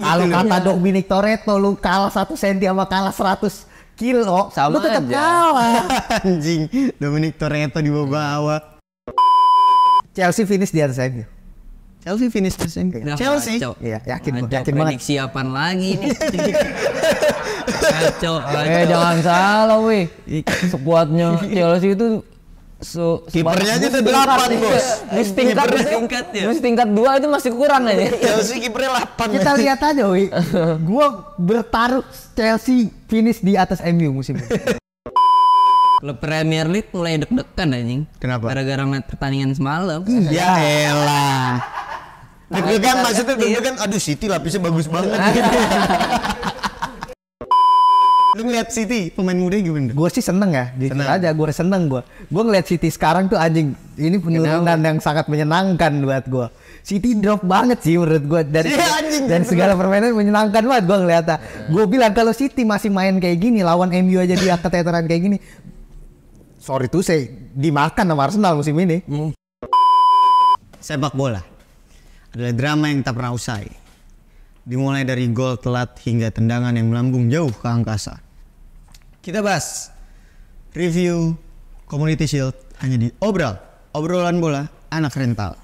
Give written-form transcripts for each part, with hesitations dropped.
Kalau kata Dominic Toretto, lu kalah 1 senti sama kalah 100 kilo, sama lu tetap aja. kalah. Anjing, Dominic Toretto di bawah. Chelsea finish di atas MU. Chelsea finish terus ini. Chelsea. Iya, yakin gua, Kacau, yakin banget. prediksi apaan lagi nih? Kacau. Jangan salah weh. Sekuatnya Chelsea itu Kipernya aja udah 8 bos. Terus tingkat 2 itu masih kurang aja. Chelsea kipernya 8. Kita lihat aja, Wi. Gua bertaruh Chelsea finish di atas MU musim ini. Klub Premier League mulai deg-degan anjing. Kenapa? Gara-gara ngeliat pertandingan semalam. Ya elah. Deg-degan maksudnya deg-degan, aduh City lapisnya bagus banget. Lu ngeliat City pemain muda gimana? Gue sih seneng ya, jujur Seneng. aja gue seneng gue. Gue ngeliat City sekarang tuh anjing, ini penurunan yang sangat menyenangkan buat gue. City drop banget sih menurut gue dari segala permainan menyenangkan banget gue ngeliatnya. Gue bilang kalau City masih main kayak gini, lawan MU aja dia keteteran kayak gini. Sorry tuh saya dimakan sama Arsenal musim ini. Sepak bola adalah drama yang tak pernah usai. Dimulai dari gol telat hingga tendangan yang melambung jauh ke angkasa. Kita bahas review Community Shield hanya di obrolan bola anak rental.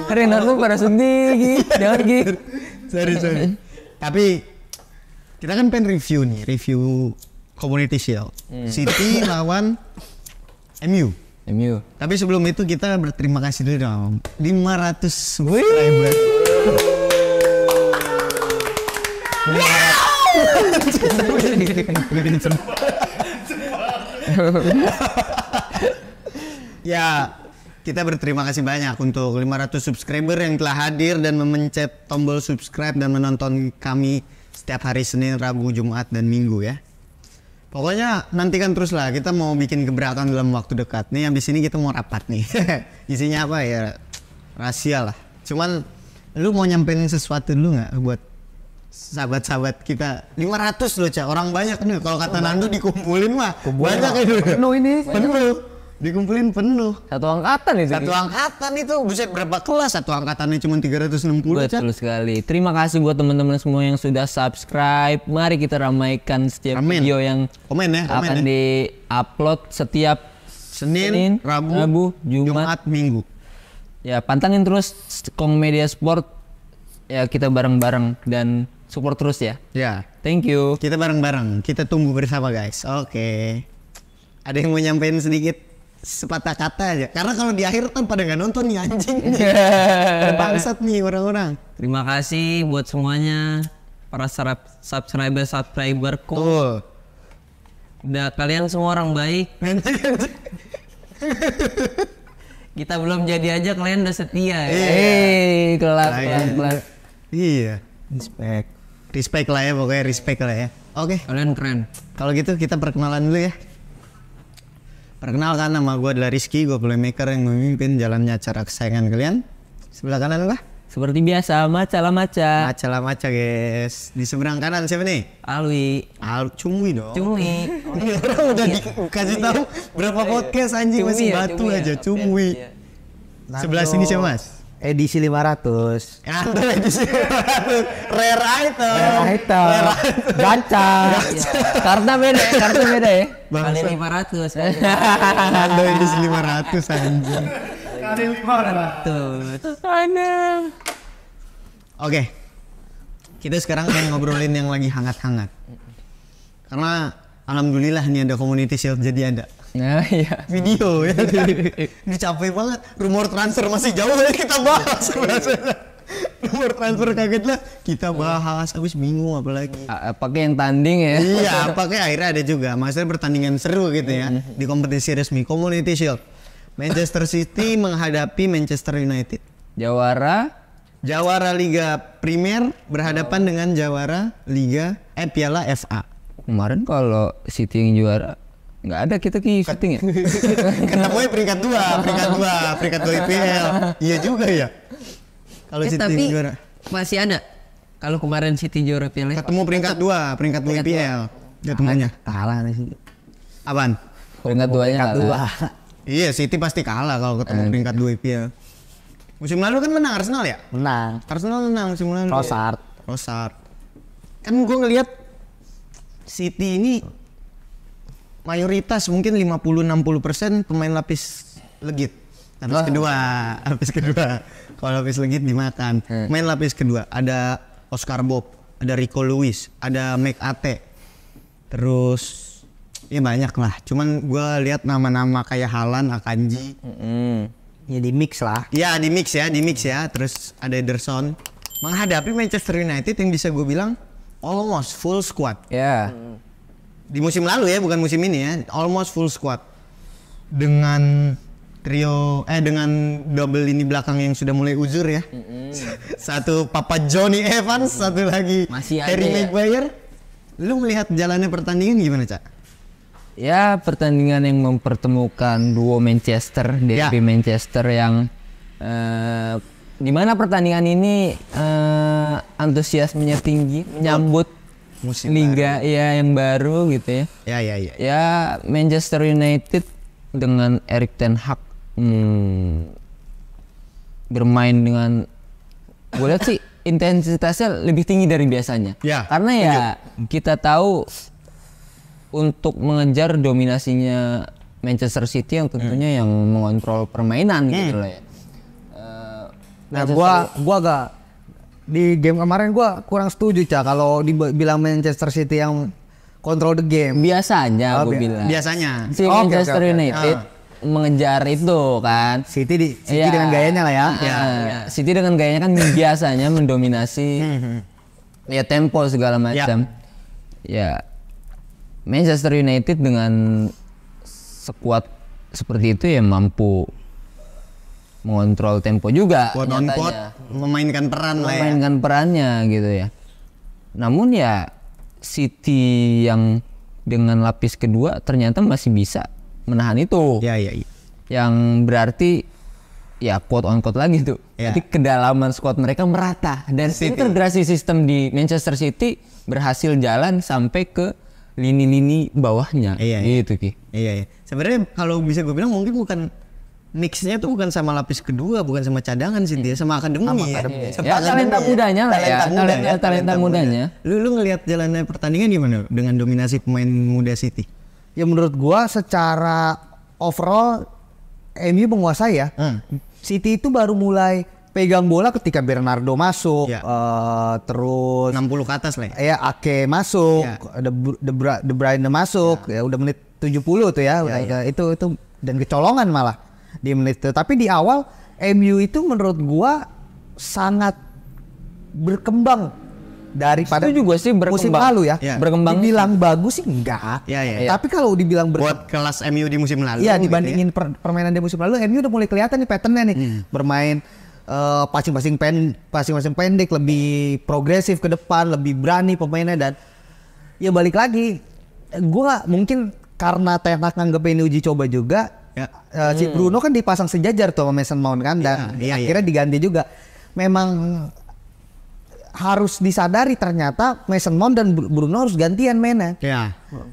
Renat lu pada sedih, jangan gitu. Sorry. Tapi kita kan pengen review Community Shield. City lawan MU. Tapi sebelum itu kita berterima kasih dulu dong. 500 subscriber. Ya, kita berterima kasih banyak untuk 500 subscriber yang telah hadir dan memencet tombol subscribe dan menonton kami setiap hari Senin, Rabu, Jumat, dan Minggu ya. Pokoknya nantikan terus lah, kita mau bikin gebrakan dalam waktu dekat. Nih habis ini kita mau rapat nih. Isinya apa ya? Rahasia lah. Cuman lu mau nyampein sesuatu dulu nggak buat sahabat-sahabat kita? 500 loh Cak, orang banyak nih. Kalau kata Nando dikumpulin mah banyak itu. Penuh ini. Penuh. Dikumpulin penuh. Satu angkatan itu. Satu angkatan itu, buset berapa kelas? Satu angkatannya cuma 360. Betul sekali. Terima kasih buat teman-teman semua yang sudah subscribe. Mari kita ramaikan setiap video yang akan di-upload setiap Senin, Rabu, Jumat, Minggu. Ya, pantangin terus Kong Media Sport. Ya, kita bareng-bareng dan support terus ya. Ya. Thank you. Kita bareng-bareng, kita tumbuh bersama guys. Oke. Ada yang mau nyampein sedikit sepatah kata aja, karena kalau di akhir kan pada nggak nonton nih anjing. Bangsat nih orang-orang. Terima kasih buat semuanya para subscriberku. Udah kalian semua orang baik. Kita belum jadi aja kalian udah setia ya. Kelas. Iya. Respect lah ya, pokoknya respect lah ya. Oke. Kalian keren. Kalau gitu kita perkenalan dulu ya. Perkenalkan, nama gue adalah Rizky, gue playmaker yang memimpin jalannya acara kesayangan kalian. Sebelah kanan apa? Seperti biasa, Maca. Maca guys. Di seberang kanan siapa nih? Alwi. Cumwi dong. Cumi. Orang udah dikasih tahu berapa podcast anjing masih batu aja Cumwi. Sebelah sini siapa Mas? Edisi 500. Nando edisi 500. Rare item. Gacha. Karena beda ya. Kali 500. Nando edisi 500 anjing. Kali 500. Oke. Kita sekarang akan ngobrolin yang lagi hangat-hangat. Karena alhamdulillah nih ada Community Shield jadi ada. Nah, iya. Video ya. Ini capek banget. Rumor transfer masih jauh ya kita bahas. Rumor transfer kaget lah kita bahas habis bingung apalagi. Pakai yang tanding ya. Iya, pakai akhirnya ada juga. Maksudnya pertandingan seru gitu ya di kompetisi resmi Community Shield. Manchester City menghadapi Manchester United. Jawara Liga Premier berhadapan dengan jawara Piala FA. Kemarin kalau City yang juara nggak ada kita syuting ya. Ketemunya peringkat 2 IPL. Iya juga ya. Kalau City tapi juara. masih ada. Kalau kemarin City juara Piala Ketemu peringkat 2 IPL. Ketemunya. Kalah nih sih. Apaan? Peringkat 2-nya kalah. Iya, City pasti kalah kalau ketemu peringkat 2 IPL. Musim lalu kan menang Arsenal ya? Menang. Arsenal menang musim lalu. Trossard. Kan gue ngelihat City ini mayoritas mungkin 50-60% pemain lapis legit. Lapis kedua. Kalau lapis legit dimakan. Main lapis kedua ada Oscar Bob, ada Rico Lewis, ada McAtee. Terus ya banyak lah. Cuman gue lihat nama-nama kayak Haaland, Akanji. Ya di mix lah. Ya di mix ya. Terus ada Ederson menghadapi Manchester United yang bisa gue bilang almost full squad. Ya. Di musim lalu ya, bukan musim ini ya. Almost full squad. Dengan dengan double lini belakang yang sudah mulai uzur ya. Satu Papa Johnny Evans, satu lagi masih Harry Maguire. Lu melihat jalannya pertandingan gimana, Cak? Ya, pertandingan yang mempertemukan duo Manchester, derby Manchester yang di mana pertandingan ini antusiasmenya tinggi menyambut musim liga baru. Ya yang baru gitu ya. Ya. Ya, Manchester United dengan Erik ten Hag bermain dengan gue lihat sih intensitasnya lebih tinggi dari biasanya. Ya, karena ya kita tahu untuk mengejar dominasinya Manchester City yang tentunya yang mengontrol permainan gitu lah ya. Nah, gua agak di game kemarin gua kurang setuju kalau dibilang Manchester City yang control the game. Biasanya gue bilang. Biasanya. Si Manchester United mengejar itu kan. City dengan gayanya lah ya. City dengan gayanya kan biasanya mendominasi ya tempo segala macam. Ya Manchester United dengan sekuat seperti itu ya mampu mengontrol tempo juga. Quote on quote memainkan peran lah ya. Memainkan perannya gitu ya. Namun ya City yang dengan lapis kedua ternyata masih bisa menahan itu. Iya. Yang berarti ya quote on quote lagi tuh. Jadi kedalaman squad mereka merata dan integrasi sistem di Manchester City berhasil jalan sampai ke lini-lini bawahnya. Gitu Ki. Iya. Sebenarnya kalau bisa gue bilang mungkin bukan mixnya tuh bukan sama lapis kedua, bukan sama cadangan sih dia, sama akademi ya. Ya talenta mudanya lah ya. Talenta mudanya. Lu ngelihat jalannya pertandingan gimana dengan dominasi pemain muda City? Ya menurut gua secara overall MU menguasai ya. City itu baru mulai pegang bola ketika Bernardo masuk, terus 60 ke atas lah. Ya Ake masuk, De Bruyne masuk, ya udah menit 70 tuh ya. Itu dan kecolongan malah di menit itu. Tapi di awal MU itu menurut gua sangat berkembang daripada juga sih musim lalu ya. Berkembang. Dibilang bagus sih enggak. Tapi kalau dibilang buat kelas MU di musim lalu. Iya, dibandingin permainan di musim lalu MU udah mulai kelihatan nih patternnya nih. Bermain passing pendek, lebih progresif ke depan, lebih berani pemainnya dan ya balik lagi. Gua mungkin karena Ten Hag nganggep ini uji coba juga. Si Bruno kan dipasang sejajar tuh sama Mason Mount kan dan akhirnya diganti juga. Memang harus disadari ternyata Mason Mount dan Bruno harus gantian mainnya.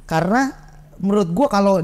Karena menurut gua kalau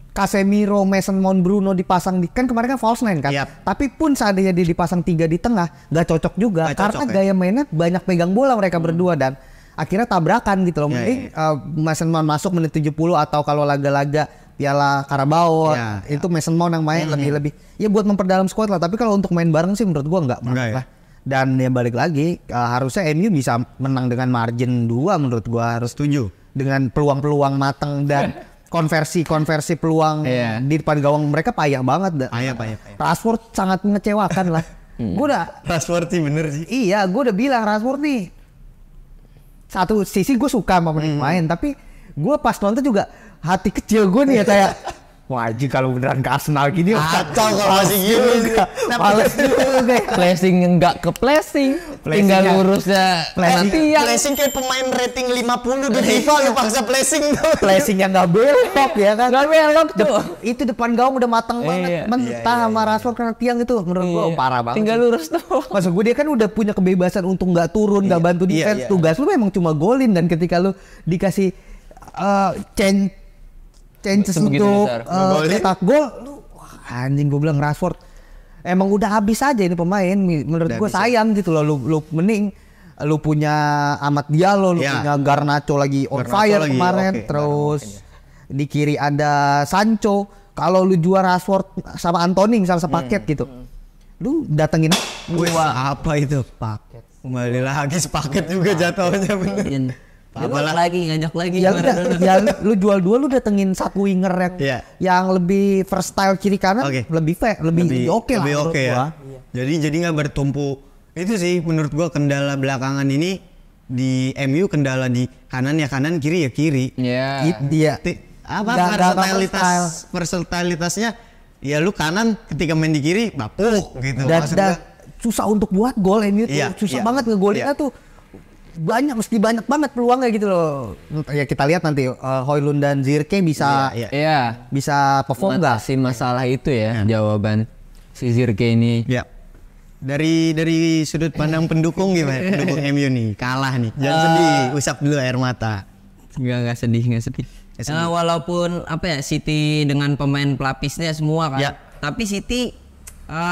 Casemiro, Mason Mount, Bruno dipasang kan kemarin kan false nine kan. Tapi pun seandainya dia dipasang 3 di tengah nggak cocok juga karena gaya mainnya banyak pegang bola mereka berdua dan akhirnya tabrakan gitu loh. Mending Mason Mount masuk menit 70 atau kalau laga-laga Piala Carabao itu Mason Mount yang main lebih ya buat memperdalam squad lah. Tapi kalau untuk main bareng sih menurut gua enggak lah. Dan ya balik lagi harusnya MU bisa menang dengan margin 2 menurut gua, harus setuju dengan peluang-peluang matang dan konversi peluang di depan gawang mereka payah banget dah. Payah. Rashford sangat mengecewakan lah. Gue udah Rashford sih bener sih. Iya, gue udah bilang Rashford nih satu sisi gue suka sama main, tapi gue pas nonton juga hati kecil gue nih ya kayak wah anjing kalau beneran ke Arsenal gini Kacau kalau masih gini. males juga. Flashing enggak ke flashing, tinggal lurusnya nanti ya. Flashing kayak pemain rating 50 di FIFA lu paksa flashing tuh. Flashing yang gak belok ya kan. Gak belok tuh. Itu depan gawang udah matang banget. Mentah sama Rashford kena tiang itu menurut gue parah banget. Tinggal lurus tuh. Maksud gue dia kan udah punya kebebasan untuk nggak turun, nggak bantu defense. Tugas lu memang cuma golin, dan ketika lu dikasih chances untuk cetak gol, lu anjing gue bilang Rashford emang udah habis aja ini pemain. Menurut gue sayang gitu loh, lu mending lu punya Amad Diallo, lu punya Garnacho lagi on fire kemarin, terus di kiri ada Sancho. Kalau lu jual Rashford sama Anthony misalnya sepaket gitu, lu datengin apa itu paket? Kembali lagi sepaket juga jatuhnya bener. Ngajak lagi. Ya udah, ya lu jual dua, lu datengin satu winger yang lebih versatile kiri kanan, lebih fair, lebih oke lah. Lebih oke ya. Jadi nggak bertumpu. Itu sih menurut gua kendala belakangan ini di MU, kendala di kanan ya kanan, kiri ya kiri. Iya. Versatilitasnya ya lu kanan ketika main di kiri bapuk gitu. Dan susah untuk buat gol MU tuh, susah banget ngegolinnya tuh. Mesti banyak banget peluangnya gitu loh. Ya kita lihat nanti Højlund dan Zirkzee bisa perform nggak? Mengatasi masalah itu ya jawaban si Zirkzee ini. Ya. Dari sudut pandang pendukung gimana? Pendukung MU nih kalah nih. Jangan sedih, usap dulu air mata. Nggak sedih. Walaupun City dengan pemain pelapisnya semua kan, tapi City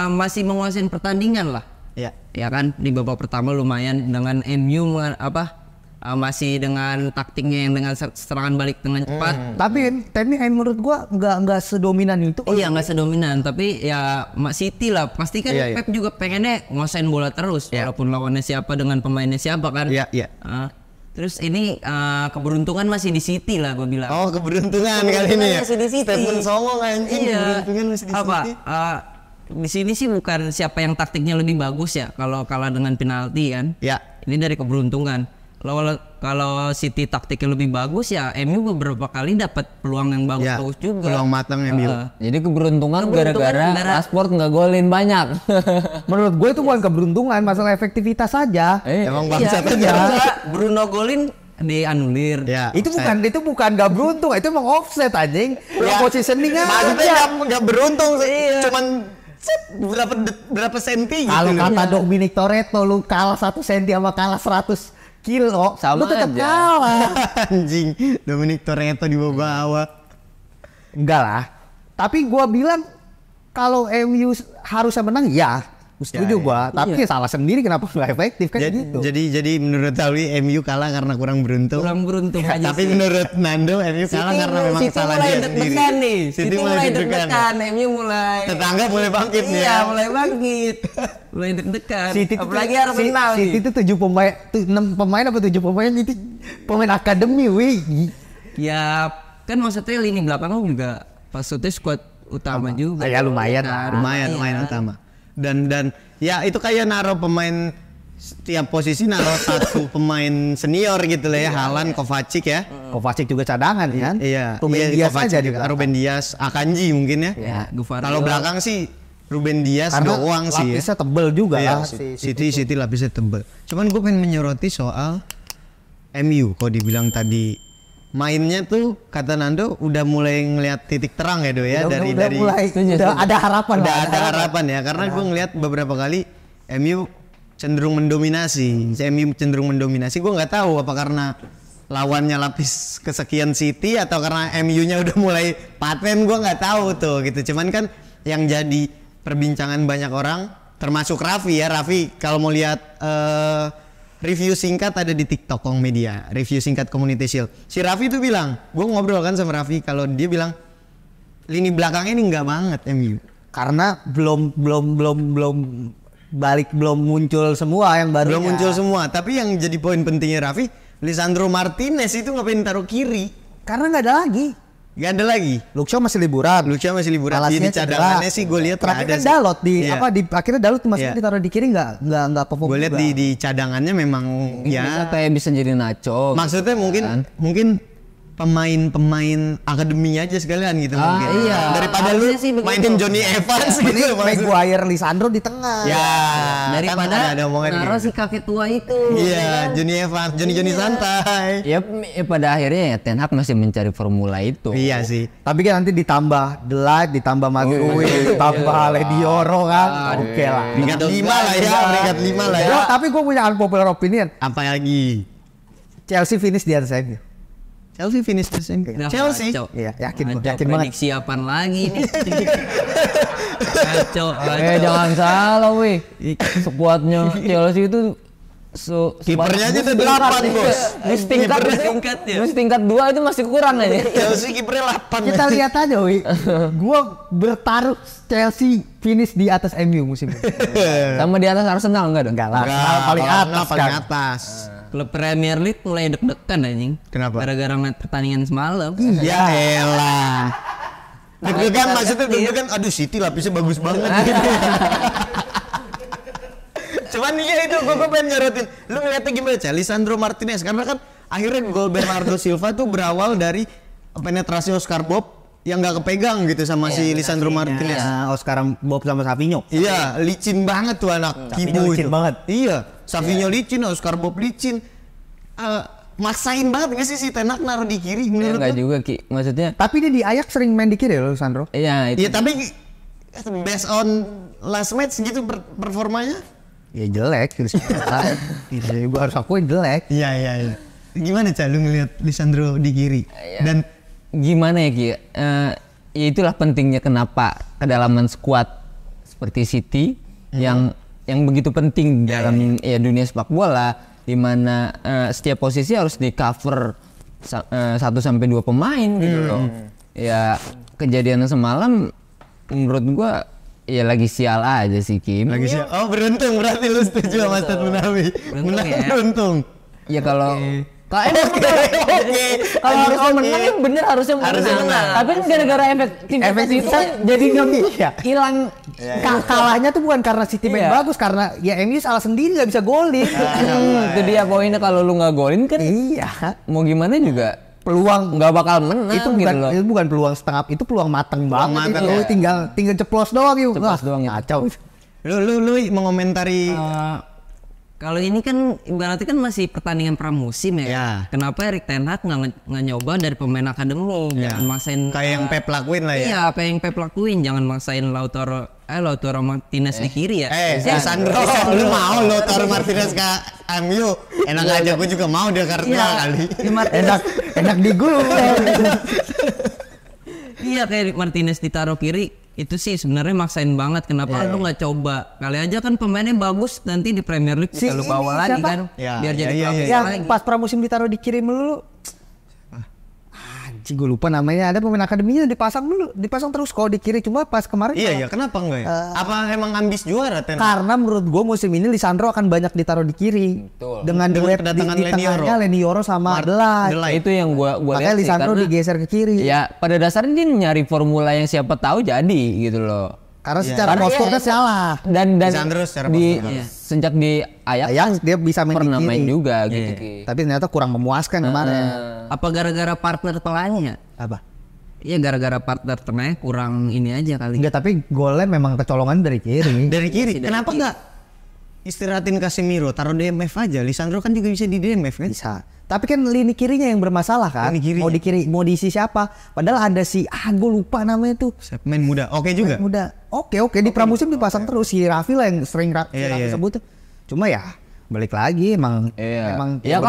masih menguasai pertandingan lah. Ya kan di babak pertama lumayan dengan MU masih dengan taktiknya yang dengan serangan balik dengan cepat. Tapi menurut gua nggak sedominan itu. Iya nggak sedominan, tapi ya City lah pasti kan Pep juga pengennya nguasain bola terus walaupun lawannya siapa dengan pemainnya siapa kan. Terus ini keberuntungan masih di City lah gue bilang. Oh keberuntungan kali ini ya. Masih di City. Stephen Songong anjing. Keberuntungan masih di City. Di sini sih bukan siapa yang taktiknya lebih bagus ya kalau kalah dengan penalti kan. Ini dari keberuntungan. Kalau City taktiknya lebih bagus ya MU beberapa kali dapat peluang yang bagus juga. Peluang matang MU. Jadi keberuntungan gara-gara Rashford nggak golin banyak. Menurut gue itu bukan keberuntungan, masalah efektivitas saja. Emang bangsat aja. Bruno golin dianulir. Itu bukan nggak beruntung, itu emang offset anjing. Positioningnya maksudnya nggak beruntung sih. Cuman berapa senti gitu. Kalau kata Dominic Toretto, lu kalah 1 senti sama kalah 100 kilo, sama lu tetap aja. kalah. Anjing, Dominic Toretto dibawa-bawa. Enggak lah. Tapi gua bilang kalau MU harusnya menang setuju gua, tapi salah sendiri kenapa nggak efektif kan gitu. Jadi menurut Alwi MU kalah karena kurang beruntung. Aja tapi sih. Menurut Nando MU kalah karena memang salah dia sendiri. City mulai deg-degan, MU mulai. Tetangga mulai bangkit nih. Iya, mulai bangkit. Mulai deg-degan. Apalagi harus menang. City itu 7 pemain, 6 pemain apa 7 pemain itu pemain akademi, wih. Ya, kan maksudnya lini belakang juga maksudnya squad utama juga. Ya lumayan utama. Dan ya itu kayak naruh pemain setiap posisi naruh satu pemain senior gitu lah ya. Haaland, Kovacic ya. Kovacic juga cadangan kan? Iya. Ruben Dias aja juga. Ruben Dias, Akanji mungkin ya. Kalau belakang sih Ruben Dias doang sih. Lapisnya tebel juga lah. City lapisnya tebel. Cuman gue pengen menyoroti soal MU. Kok dibilang tadi mainnya tuh kata Nando udah mulai ngelihat titik terang ya Do ya. Udah ada harapan. Udah ada harapan ya, karena gue ngelihat beberapa kali MU cenderung mendominasi. Gue nggak tahu apa karena lawannya lapis kesekian City atau karena MU-nya udah mulai paten, gue nggak tahu tuh gitu. Cuman kan yang jadi perbincangan banyak orang termasuk Raffi ya. Raffi kalau mau lihat review singkat ada di TikTok Kong Media, review singkat Community Shield. Si Raffi tuh bilang, gue ngobrol kan sama Raffi, kalau dia bilang lini belakangnya ini nggak banget MU. Karena belum muncul semua yang baru. Belum muncul semua, tapi yang jadi poin pentingnya Raffi, Lisandro Martinez itu ngapain taruh kiri? Karena nggak ada lagi. Gak ada lagi. Luke Shaw masih liburan. Di cadangannya sih gue lihat terakhir kan Dalot akhirnya Dalot masih ditaruh di kiri nggak perform. Gue lihat di cadangannya memang bisa kayak bisa jadi Nacho. Maksudnya mungkin pemain akademi aja sekalian gitu mungkin. Iya. Daripada lu mainin Johnny Evans gitu. Maguire, Lisandro di tengah. Ya. Daripada naruh si kakek tua itu. Iya, Johnny Evans, Johnny santai. Ya pada akhirnya ya Ten Hag masih mencari formula itu. Iya sih. Tapi kan nanti ditambah The Light, ditambah Maguire, ditambah Ledioro kan. Oke lah. Peringkat 5 lah ya. Tapi gue punya unpopular opinion. Apa lagi? Chelsea finish di atas MU. Chelsea finish the same. Chelsea. Iya, yakin banget. Prediksi apaan lagi nih? Kacau. Jangan salah weh. Sekuatnya Chelsea itu kipernya aja tuh 8 bos. Tingkat 2 itu masih kurang aja. Chelsea kipernya 8. Kita lihat aja weh. Gua bertaruh Chelsea finish di atas MU musim ini. Sama di atas Arsenal enggak dong? Enggak lah. Paling atas. Klub Premier League mulai deg-degan anjing. Kenapa? Gara-gara ngeliat pertandingan semalam. Ya elah. Deg-degan maksudnya deg-degan. Aduh City lapisnya bagus banget. Cuman iya itu gue pengen nyorotin. Lu ngeliatnya gimana Cah? Lisandro Martinez karena kan akhirnya gol Bernardo Silva tuh berawal dari penetrasi Oscar Bob yang nggak kepegang gitu sama si Lisandro Martinez. Ya, Oscar Bob sama Savinho. Iya, licin banget tuh anak Kibu licin itu. Banget. Iya, Savinho licin, Oscar Bob licin. Maksain banget nggak sih si Ten Hag naruh di kiri menurut enggak juga Ki, maksudnya. Tapi dia di Ajax sering main di kiri loh, Sandro. Iya, itu. Iya, tapi based on last match gitu performanya? Ya jelek, gue harus akuin jelek. Iya. Gimana Cah lu ngeliat Lisandro di kiri? Dan gimana ya Ki? Ya itulah pentingnya kenapa kedalaman skuad seperti City yang begitu penting dalam dunia sepak bola, di mana setiap posisi harus di cover 1 sampai 2 pemain gitu loh. Ya kejadian semalam menurut gua ya lagi sial aja sih Kim. Lagi sial. Oh beruntung berarti lu setuju sama Ustadz Munawi. Beruntung. Ya kalau kalau harus menang ya bener harusnya menang. Tapi gara-gara efektivitas jadi nggak hilang. Kalahnya tuh bukan karena City main bagus, karena ya MU salah sendiri nggak bisa golin. Itu dia poinnya, kalau lu nggak golin kan. Iya. Mau gimana juga peluang nggak bakal menang. Itu bukan gitu loh. Itu bukan peluang setengah, itu peluang mateng banget. Itu tinggal ceplos doang yuk. Ceplos doang ya. Kacau. Lu mengomentari kalau ini kan berarti kan masih pertandingan pramusim ya. Kenapa Erik Ten Hag nggak nyoba dari pemain akademi? Jangan maksain kayak yang Pep lakuin lah ya. Iya, apa yang Pep lakuin, jangan maksain Lautaro Martinez di kiri ya. Sandro, lu mau Lautaro Martinez ke MU? Enak aja, gue juga mau dia karena kali. Enak di gue. Iya, kayak Martinez ditaruh kiri. Itu sih sebenarnya maksain banget. Kenapa lu nggak coba? Kali aja kan pemainnya bagus, nanti di Premier League bisa lu bawa lagi kan. Biar jadi pelapis lagi. Pas pramusim ditaruh di kiri melulu. Anjing gue lupa namanya. Ada pemain akademinya dipasang terus kalau di kiri. Cuma pas kemarin iya kenapa enggak ya? Apa emang ambis juara Ten Hag? Karena menurut gue musim ini Lisandro akan banyak ditaruh di kiri. Betul. Dengan duet di tengahnya Lenioro sama The Light. Itu yang gua makanya lihat Lisandro digeser ke kiri. Ya pada dasarnya dia nyari formula yang siapa tahu jadi gitu loh. Karena secara posturnya salah. Dan sejak di Ajax dia bisa main pernah di kiri. main juga gitu. Tapi ternyata kurang memuaskan kemarin. Apa gara-gara partner tengahnya? Apa? Iya, gara-gara partner tengahnya kurang ini aja kali. Enggak, tapi golnya memang kecolongan dari kiri. Dari kiri. Kenapa enggak istirahatin Casemiro, taruh DMF aja? Lisandro kan juga bisa di DMF kan? Bisa. Tapi kan lini kirinya yang bermasalah kan. Mau di kiri, mau diisi siapa? Padahal ada si gue lupa namanya tuh. Main muda. Oke juga. Main muda. Oke, di pramusim dipasang terus si Raffi lah yang sering Raffi sebut. Cuma ya balik lagi emang ya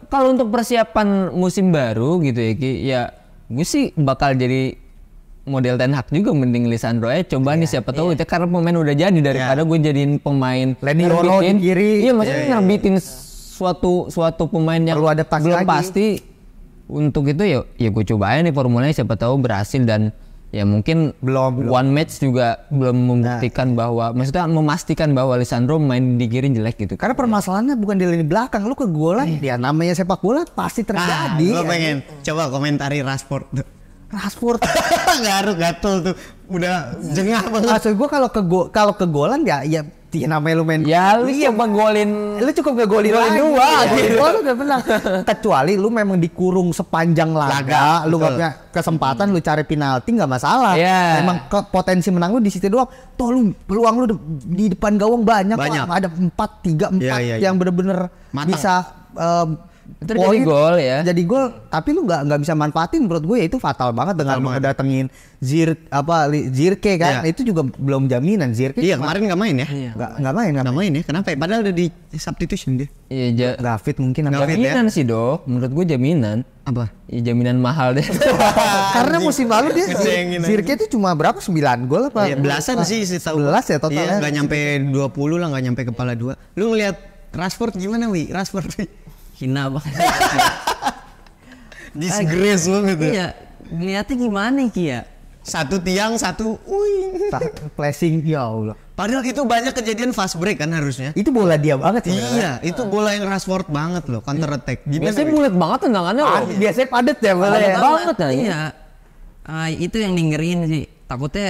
kalau untuk persiapan musim baru gitu ya Ki, ya gue sih bakal jadi model Ten Hag juga, mending Lisandro coba nih siapa tahu itu karena pemain udah jadi daripada gue jadiin pemain Lenioro di kiri. Iya maksudnya nerbitin suatu pemain yang perlu adaptasi belum lagi. pasti. Untuk itu ya gue cobain nih formulanya, siapa tahu berhasil. Dan ya mungkin belum one match juga belum membuktikan bahwa, maksudnya memastikan bahwa Lisandro main di kiri jelek gitu. Karena permasalahannya bukan di lini belakang, lu kegolan ya namanya sepak bola pasti terjadi. Gue pengen coba komentari Rashford tuh. Rashford. Ngaruh gatel tuh. Udah jengah banget. Maksud gue kalau kegolan ya namanya lu main. Ya lu cuma golin. Lu cukup ngegolin dua gitu. Lu udah menang. Kecuali lu memang dikurung sepanjang laga, lu nggak punya kesempatan, lu cari penalti nggak masalah. Yeah. Emang potensi menang lu di situ doang. Toh lu peluang lu di depan gawang banyak. Ada 4 yang bener-bener bisa itu jadi gol ya. Jadi gol, tapi lu nggak bisa manfaatin. Menurut gue ya itu fatal banget dengan mendatengin Zirke kan. Itu juga belum jaminan Zirke. Iya, kemarin nggak main ya. Nggak main ya. Kenapa ya? Padahal udah di substitution dia. Iya, David mungkin jaminan sih, Dok. Menurut gue jaminan. Apa? Ya, jaminan mahal deh. Karena musim lalu dia Zirke itu cuma berapa? 9 gol apa? Iya, belasan sih tahu. 11 ya totalnya. Iya, nggak nyampe 20 lah, nggak nyampe kepala 2. Lu ngeliat Rashford gimana, Wi? Rashford hina banget. Disgrace banget. Iya, ngeliatnya gimana Ki ya? Satu tiang, satu flashing, ya Allah. Padahal itu banyak kejadian fast break kan harusnya. Itu bola dia banget sih. Iya, itu bola yang Rashford banget loh, counter attack. Biasanya bulat banget tendangannya loh. Biasanya padat ya bola ya. Banget ya. Iya. Itu yang ngeriin sih. Takutnya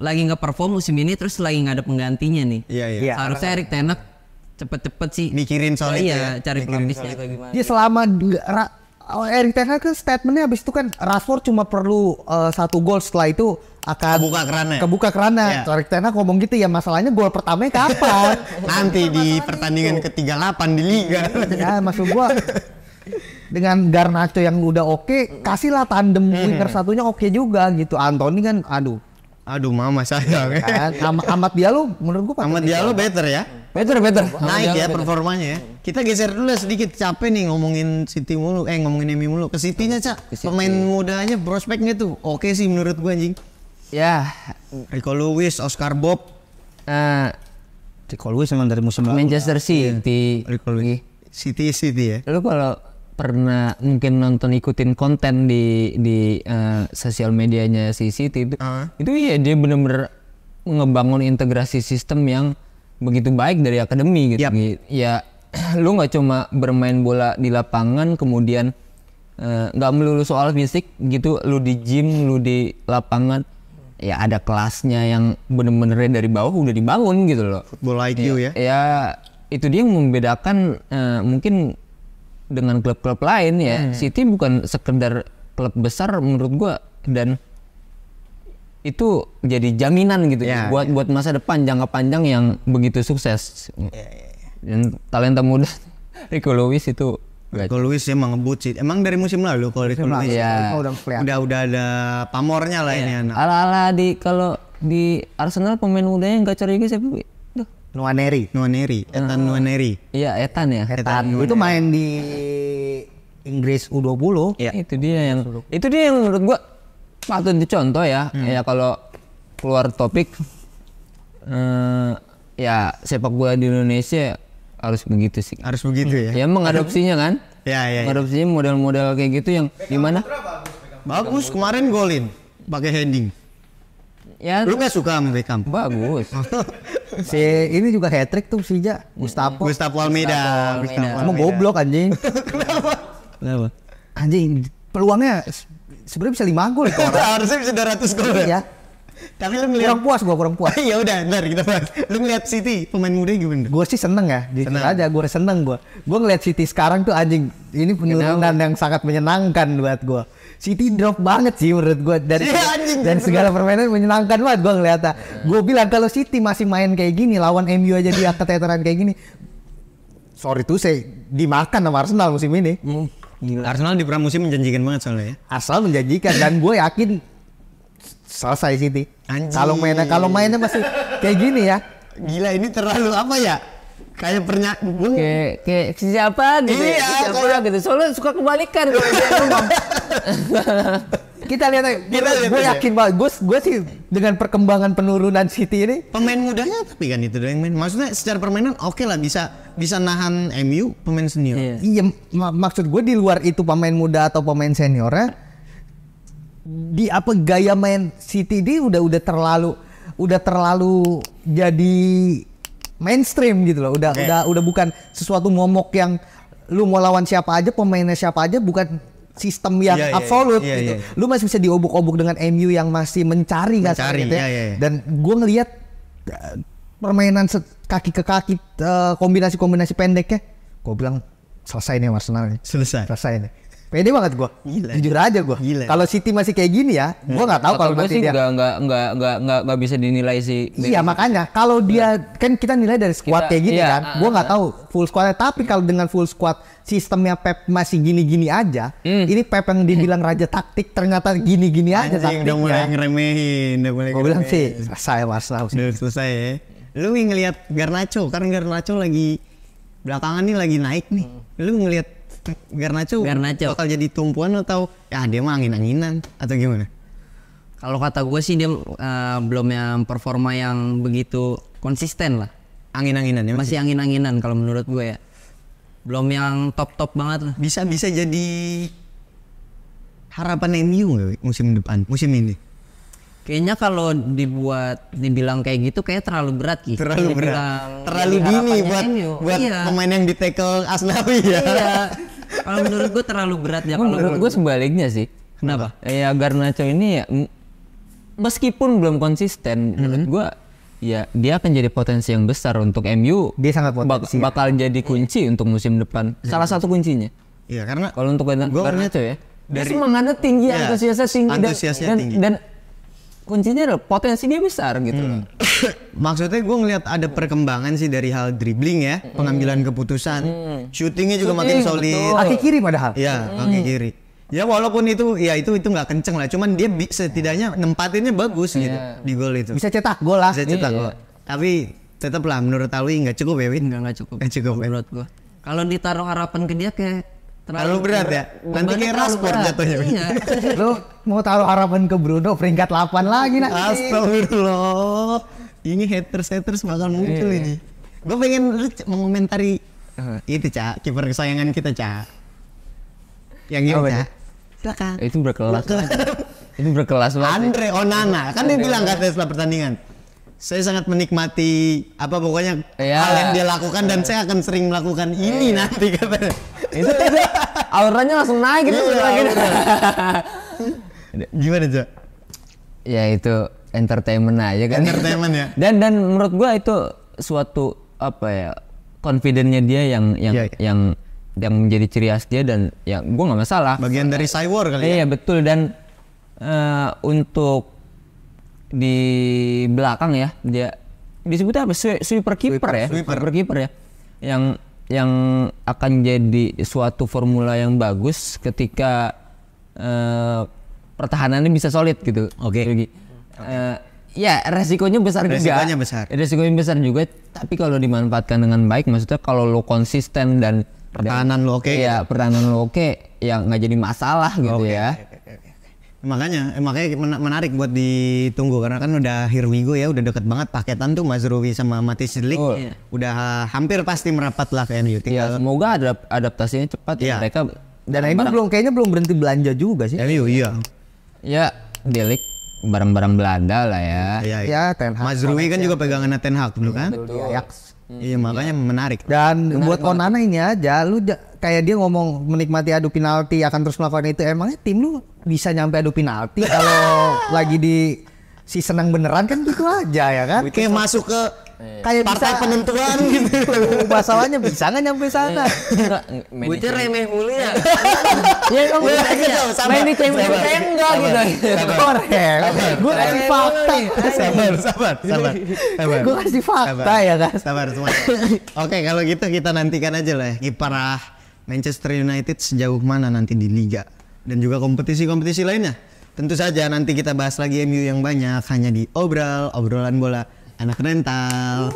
lagi nggak perform musim ini, terus lagi nggak ada penggantinya nih. Iya. Seharusnya Erik ten Hag cepet-cepet sih mikirin soal itu ya. Cari pelapisnya kayak gimana. Dia selama Erik ten Hag kan statementnya habis itu kan Rashford cuma perlu 1 gol, setelah itu akan kebuka kerana. Erik ten Hag ngomong gitu ya, masalahnya gol pertamanya kapan? Nanti di pertandingan ke-38 di Liga. Ya maksud gua dengan Garnacho yang udah oke, kasihlah tandem winger satunya oke juga gitu. Anthony kan aduh mama sayang. Amat Diallo menurut gua Amat Diallo better ya. Better. Naik ya performanya ya. Kita geser dulu sedikit, capek nih ngomongin City mulu, ngomongin MU mulu. Ke City-nya, Cak. Pemain mudanya prospeknya tuh oke sih menurut gua anjing. Ya, Rico Lewis, Oscar Bob. Rico Lewis memang dari musim lalu. Manchester City. Rico Lewis. City ya. Lu kalau pernah mungkin ikutin konten di sosial medianya si City itu ya dia bener-bener ngebangun integrasi sistem yang begitu baik dari akademi gitu. Ya lu nggak cuma bermain bola di lapangan kemudian nggak melulu soal fisik gitu, lu di gym, lu di lapangan ya ada kelasnya yang bener-bener dari bawah udah dibangun gitu loh. Football IQ ya. Ya itu dia yang membedakan mungkin dengan klub-klub lain ya. City bukan sekedar klub besar menurut gua, dan itu jadi jaminan gitu buat masa depan jangka panjang yang begitu sukses. Dan talenta muda Rico Lewis itu Rico Lewis emang ngebut sih. Emang dari musim lalu kalau Rico Lewis udah ada pamornya lah ini anak. Ala-ala kalau di Arsenal pemain mudanya nggak curiga siapa? Nwaneri. Ethan Nwaneri. Iya, Ethan ya. Itu main di Inggris U20. Ya. Itu dia yang menurut gua patut dicontoh ya. Ya kalau keluar topik ya sepak bola di Indonesia harus begitu sih. Harus begitu ya. Ya mengadopsinya kan? Ya. Mengadopsinya model-model kayak gitu yang gimana? Bagus, kemarin golin pakai heading. Ya, lu nggak suka sama Beckham? Bagus. Si ini juga hat-trick tuh Gustavo Almeida. Emang goblok anjing. Kenapa? Anjing peluangnya sebenarnya bisa 5 gol itu orang. Harusnya bisa 200 gol ya. Tapi lu ngeliat kurang puas. Ya udah, ntar kita bahas. Lu ngeliat City pemain muda gimana? Gue sih seneng ya, jujur aja gue seneng gue ngeliat City sekarang tuh anjing, ini penurunan yang sangat menyenangkan buat gue. City drop banget sih menurut gue dari segala permainan, menyenangkan banget gue ngeliatnya. Gue bilang kalau City masih main kayak gini lawan MU aja dia keteteran kayak gini, sorry tuh saya dimakan sama Arsenal musim ini. Gila. Arsenal di pramusim menjanjikan banget soalnya ya. Arsenal menjanjikan dan gue yakin selesai City. Kalau mainnya masih kayak gini ya. Gila, ini terlalu apa ya? Kayak kayak siapa gitu. Iya, siapa gitu. Soalnya suka kebalikan kalau dia ngomong. Kita lihat gue yakin banget. Gue sih dengan perkembangan penurunan City ini, pemain mudanya tapi kan itu yang main. Maksudnya secara permainan oke lah, bisa nahan MU pemain senior. Iya, maksud gue di luar itu pemain muda atau pemain seniornya, di apa gaya main City ini udah terlalu jadi mainstream gitu loh. Udah bukan sesuatu momok yang lu mau lawan siapa aja, pemainnya siapa aja, bukan sistem yang absolut gitu. Lu masih bisa diobok-obok dengan MU yang masih mencari gitu ya. Dan gue ngelihat permainan kaki ke kaki, kombinasi pendeknya, gue bilang selesai nih Arsenal nih. Selesai nih. Pede banget gue, jujur aja gue. Kalau City masih kayak gini ya, gue nggak tahu kalau nanti dia nggak bisa dinilai sih. Iya makanya kalau dia kan kita nilai dari squad kayak gini kan, gue nggak tahu full squadnya. Tapi kalau dengan full squad sistemnya Pep masih gini-gini aja, ini Pep yang dibilang raja taktik ternyata gini-gini aja taktiknya. Udah mulai ngeremehin, gue bilang sih selesai Arsenal. Udah selesai ya. Lu ngelihat Garnacho, karena Garnacho lagi belakangan nih lagi naik nih. Lu ngelihat Garnacho bakal jadi tumpuan atau ya dia mah angin-anginan atau gimana? Kalau kata gue sih dia belum yang performa yang begitu konsisten lah. Angin-anginan ya? Masih angin-anginan kalau menurut gue ya. Belum yang top lah. Bisa jadi harapan MU nggak musim depan, musim ini? Kayaknya kalau dibilang kayak gitu kayak terlalu berat gitu. Terlalu dini buat pemain yang di tackle Asnawi ya. Iya. Kalau menurut gue terlalu berat ya. Menurut gue sebaliknya sih. Kenapa? Ya Garnacho ini ya meskipun belum konsisten, menurut gue ya dia akan jadi potensi yang besar untuk MU. Dia sangat potensi. Bakal jadi kunci untuk musim depan. Salah satu kuncinya. Iya karena kalau untuk Garnacho ya, dari semangatnya tinggi, antusiasnya tinggi dan kuncinya adalah potensi dia besar gitu. Maksudnya gue ngelihat ada perkembangan sih dari hal dribbling ya, pengambilan keputusan, shootingnya juga makin solid. Kaki kiri padahal. Iya, kaki kiri. Ya walaupun itu nggak kenceng lah, cuman dia setidaknya nempatinnya bagus gitu di gol itu. Bisa cetak gol lah. Bisa cetak gol. Tapi tetap lah menurut Alwi nggak cukup ya Win? Nggak cukup menurut gue. Kalau ditaruh harapan ke dia kayak terlalu berat ya. Nanti kayak Rashford jatuhnya. Iya. Lu mau taruh harapan ke Bruno peringkat 8 lagi nanti. Astagfirullah. Ini haters bakal muncul ini. Gue pengen mengomentari itu Cak, kiper kesayangan kita Cak. Yang ini Cak. Silakan. Itu berkelas. Itu berkelas banget. Andre Onana kan dia bilang katanya setelah pertandingan, saya sangat menikmati pokoknya hal yang dia lakukan dan saya akan sering melakukan ini nanti katanya. itu auranya langsung naik gitu. Gimana Cak? Ya itu entertainment aja kan. Entertainment ya. Dan menurut gua itu suatu confidence-nya dia yang menjadi ciri khas dia dan ya gua nggak masalah. Bagian dari cyber kali ya. Iya betul dan untuk di belakang ya dia disebutnya apa sweeper keeper ya yang akan jadi suatu formula yang bagus ketika pertahanannya bisa solid gitu. Oke. Ya resikonya besar juga. Resikonya besar juga. Tapi kalau dimanfaatkan dengan baik, maksudnya kalau lo konsisten dan pertahanan lo oke. Iya pertahanan lo oke, ya nggak jadi masalah gitu ya. Makanya menarik buat ditunggu karena kan udah here we go ya, udah deket banget paketan tuh Mazraoui sama Matthijs de Ligt. Udah hampir pasti merapat lah ke MU. Ya semoga adaptasinya cepat ya mereka. Dan ini kayaknya belum berhenti belanja juga sih. MU iya. Ya de Ligt barang-barang Belanda lah ya. Ya Ten Hag. Mazraoui kan juga pegangan Ten Hag dulu kan. Ajax. Iya makanya menarik. Dan buat Onana ini aja, lu kayak dia ngomong menikmati adu penalti akan terus melakukan itu. Emangnya tim lu bisa nyampe adu penalti kalau lagi di season yang beneran kan gitu aja ya kan? Kayak masuk ke kayak partai bisa, penentuan gitu. Masalahnya bisa nggak nyampe sana? Bocah remeh mulu ya. Ya kan main di Champions League enggak gitu. Korek. Gue kasih fakta. Sabar. Gue kasih fakta ya kan. Sabar semua. Oke kalau gitu kita nantikan aja lah ya kiprah Manchester United sejauh mana nanti di Liga dan juga kompetisi-kompetisi lainnya. Tentu saja nanti kita bahas lagi MU yang banyak hanya di obrolan bola anak rental.